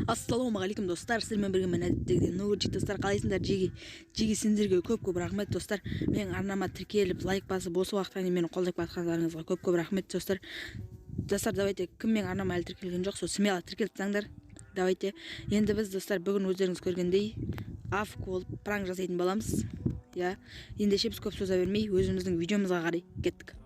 Ассалаумағалейкум достар, сіздермен бірге мен әдеттегіден нөгірчик достар, қалайсыңдар? Жеге сендерге көп рахмет достар. Менің арнама тіркеліп, лайк басып, осы уақытқа дейін мені қолдап жатқандарыңызға көп рахмет достар. Достар, давайте, кім менің арнама әлі тіркелген жоқ, сол смело тіркеліп тастаңдар. Давайте, енді біз достар бүгін өздеріңіз көргендей авк болып пранк жасайтын боламыз. Ендеше біз көп сөз бермей, өзіміздің видеомызға қарай кеттік.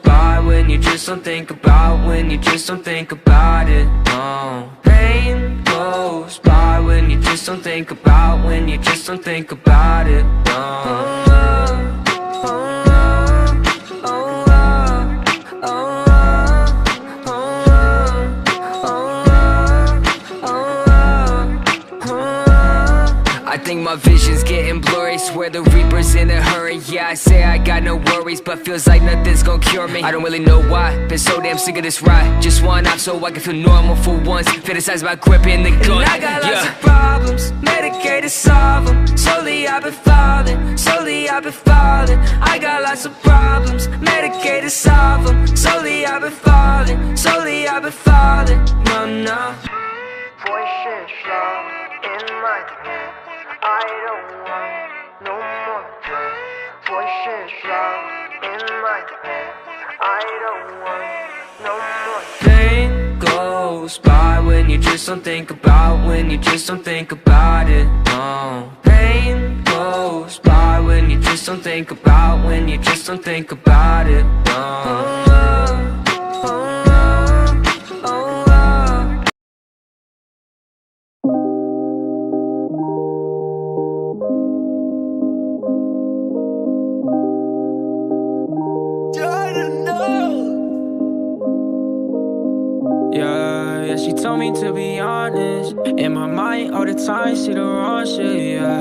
By when you just don't think about, when you just don't think about it. No, pain goes by when you just don't think about, when you just don't think about it. No. I think my vision's getting blurry, swear the Reaper's in a hurry. Yeah, I say I got no worries, but feels like nothing's gonna cure me. I don't really know why, been so damn sick of this ride. Just one off so I can feel normal for once. Fantasize about gripping the gun. And I got lots of problems, medicated to solve them. Slowly I've been falling, slowly I've been falling. I got lots of problems, medicated to solve them. Slowly I've been falling, slowly I've been falling. No, no. Voices in my head, I don't want no more drugs. Voices in my head, I don't want no more. Pain goes by when you just don't think about, when you just don't think about it. No. Pain goes by when you just don't think about, when you just don't think about it. No. Yeah, she told me to be honest. In my mind all the time, see the wrong shit, yeah.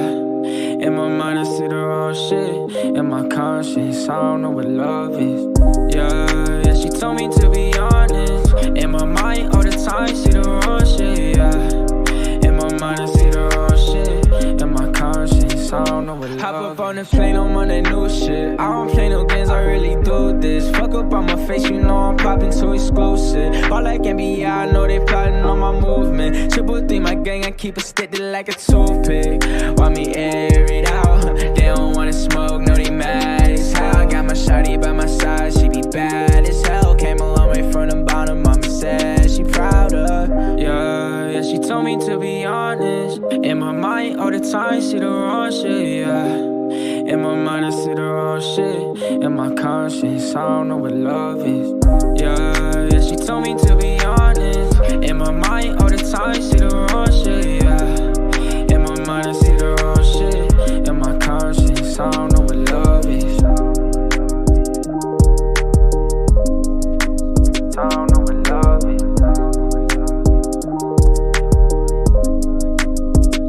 In my mind I see the wrong shit. In my conscience, I don't know what love is. Yeah, she told me to be honest. In my mind all the time, see the wrong shit, yeah. In my mind I see the wrong shit. In my conscience, I don't know what love is. Hop up on the plane, I'm on that new shit. I don't play no games, I really do this. Fuck up on my face, you know I'm popping too exclusive. All like NBA, I know they plotting on my movement. Triple D, my gang, I keep it stick like a toothpick. Why me air it out? see the wrong shit, yeah. In my mind I see the wrong shit. In my conscience, I don't know what love is. Yeah, she told me to be honest. In my mind all the time, see the wrong shit, yeah. In my mind I see the wrong shit. In my conscience, I don't know what love is. I don't know what love is.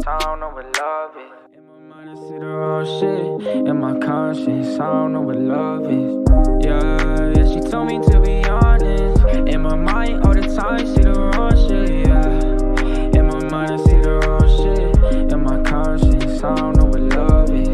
I don't know what love is. In my mind I see the wrong shit. In my conscience, I don't know what love is. Yeah, she told me to be honest. In my mind all the time, see the wrong shit, yeah. In my mind I see the wrong shit. In my conscience, I don't know what love is.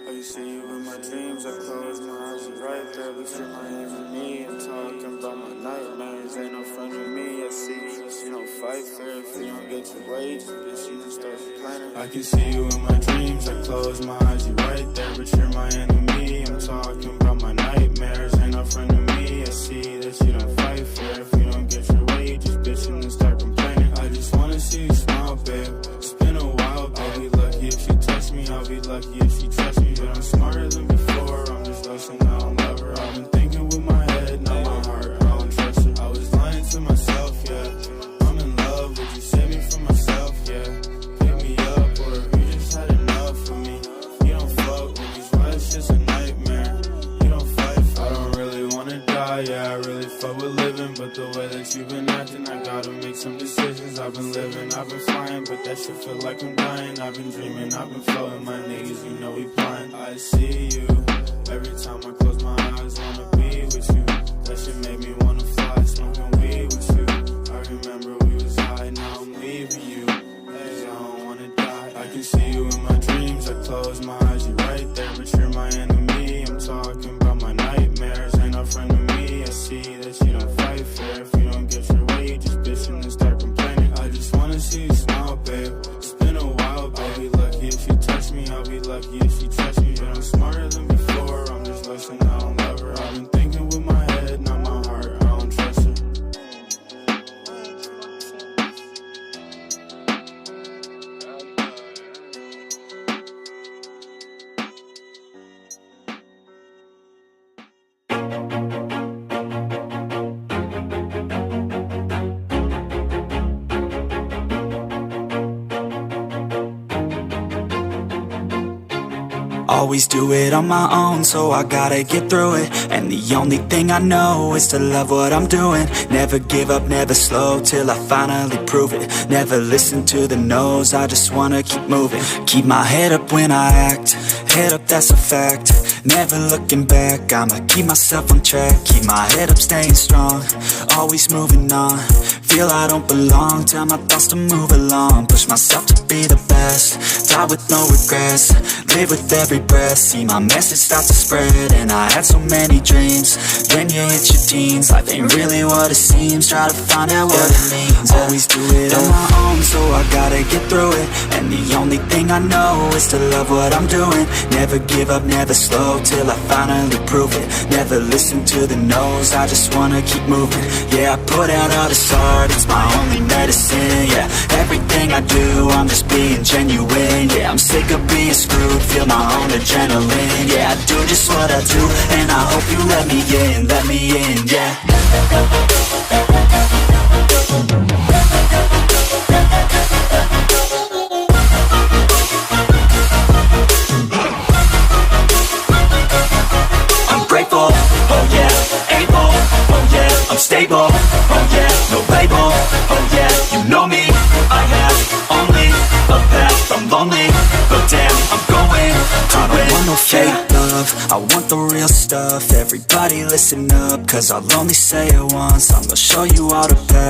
I see you in my dreams, I close my eyes, you right there, but you're my enemy. I'm talking about my nightmares, ain't no friends with me. I see you don't fight fair, if you don't get your way, just you can start complaining. I can see you in my dreams, I close my eyes, you right there, but you're my enemy. I'm talking about my nightmares, ain't no friend with me. I see that you don't fight fair, if you don't get your way, just bitching and start complaining. I just wanna see you smile, babe. It's been a while, babe. I'll be lucky if you touch me, I'll be lucky if you trust me. But I'm smarter than before, I'm just lost and I don't love her. I've been thinking with my head, not my heart, I don't trust her. I was lying to myself, yeah. I'm in love, would you save me from myself, yeah? Pick me up, or you just had enough of me. You don't fuck with me, why it's just a nightmare. You don't fight for I don't really wanna die, yeah. I really fuck with living, but the way that you've been acting, I gotta make some decisions. I've been living, I've been flying, but that shit feel like I'm dying. I've been dreaming, I've been floating, my niggas, you know we blind. I see you, every time I close my eyes, wanna be with you. That shit made me wanna fly, smoking weed with you. I remember we was high, now I'm leaving you. Hey, I don't wanna die. I can see you in my dreams, I close my eyes, you right there, but you're my enemy. I'm talking about my nightmares, ain't no friend with me. I see that you don't fight fair, if you don't get your way, you just bitching and start complaining. I just wanna see you smile, babe. It's been a while, babe. I'll be lucky if you touch me, I'll be lucky if you trust me. But I'm smarter than before, I'm just lost and I don't love her. I've been thinking with my head, not my heart, I don't trust her. Always do it on my own, so I gotta get through it. And the only thing I know is to love what I'm doing. Never give up, never slow, till I finally prove it. Never listen to the no's, I just wanna keep moving. Keep my head up when I act, head up, that's a fact. Never looking back, I'ma keep myself on track. Keep my head up, staying strong, always moving on. Feel I don't belong, tell my thoughts to move along. Push myself to be the best, die with no regrets. Live with every breath, see my message start to spread. And I had so many dreams, then you hit your teens. Life ain't really what it seems, try to find out what it means. Always do it on my own, so I gotta get through it. And the only thing I know is to love what I'm doing. Never give up, never slow, till I finally prove it. Never listen to the no's, I just wanna keep moving. Yeah, I put out all this art, it's my only medicine. Yeah, everything I do, I'm just being genuine. Yeah, I'm sick of being screwed, feel my own adrenaline. Yeah, I do just what I do, and I hope you let me in, yeah. I'm grateful, oh yeah, able, oh yeah, I'm stable, oh yeah, no label, oh yeah, you know me, I have only a path, I'm lonely, but damn, I'm going to I don't want no fake love, I want the real stuff. Everybody listen up, cause I'll only say it once, I'm gonna show you all the path.